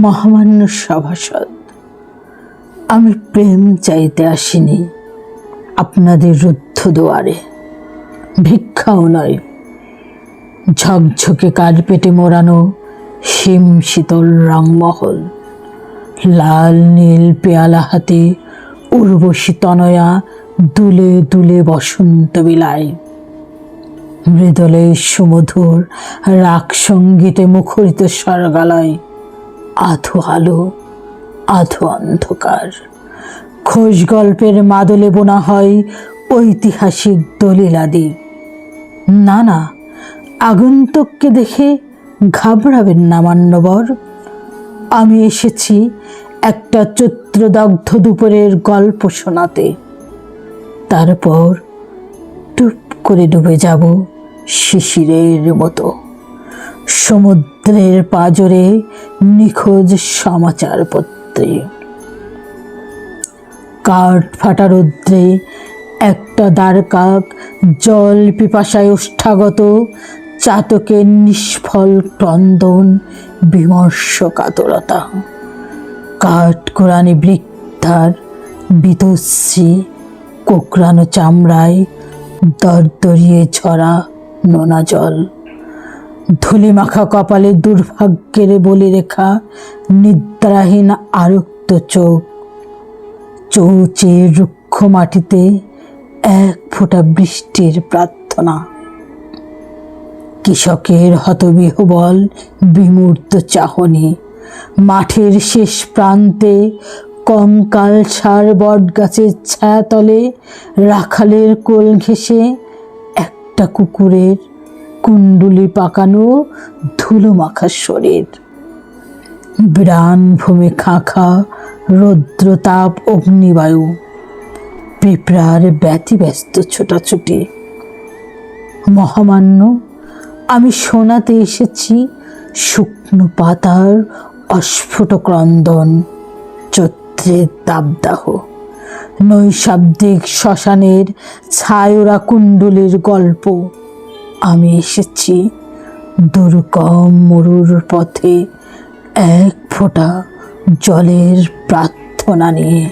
মহামান্য সভাসদ, আমি প্রেম চাইতে আসিনি আপনাদের রুদ্ধ দুয়ারে, ভিক্ষাও নয়। ঝকঝকে কার্পেটে মোড়ানো হিম শীতল রংমহল, লাল নীল পেয়ালা হাতে উর্বশী তনয়া দুলে দুলে বসন্ত বিলায়। মৃদলে সুমধুর রাগ সঙ্গীতে মুখরিত স্বর্গালয়, আধো আলো আধো অন্ধকার। খোশ গল্পের মাদলে বোনা হয় ঐতিহাসিক দলিলাদি। না না, আগন্তুককে দেখে ঘাবড়াবেন না মান্যবর। আমি এসেছি একটা চৈত্রদগ্ধ দুপুরের গল্প শোনাতে, তারপর টুপ করে ডুবে যাব শিশিরের মতো সমুদ্রের পাজরে নিখোঁজ সমাচারপত্রে। কাঠ ফাটা রৌদ্রে একটা দ্বারকাক জল পিপাসায় ওষ্ঠাগত, চাতকের নিষ্ফল ক্রন্দন বিমর্ষ কাতরতা। কাঠকোড়ানি বৃদ্ধার বীতশ্রী কোকড়ানো চামড়ায় দরদরিয়ে ঝরা নোনা জল। ধুলি মাখা কপালে দুর্ভাগ্যের বলি রেখা, নিদ্রাহীন আরক্ত চোখ। চৌচে রুক্ষ মাটিতে এক ফোঁটা বৃষ্টির প্রার্থনা। কৃষকের হতবিহ্বল বিমূর্ত চাহনি। মাঠের শেষ প্রান্তে কঙ্কাল সার বট গাছের ছায়াতলে রাখালের কোল ঘেঁষে একটা কুকুরের কুণ্ডুলি পাকানো ধুলো মাখা শরীর। বিরান ভূমি খাঁখা রৌদ্রতাপ অগ্নিবায়ু, পিঁপড়ার ব্যতিব্যস্ত ছোটাছুটি। মহামান্য, আমি শোনাতে এসেছি শুকনো পাতার অস্ফুট ক্রন্দন, চৈত্রের দাবদাহ, নৈশাব্দিক শ্মশানের ছায়োরা কুণ্ডলীর গল্প। আমি এসেছি দুর্গম মরুর পথে এক ফোঁটা জলের প্রার্থনা নিয়ে।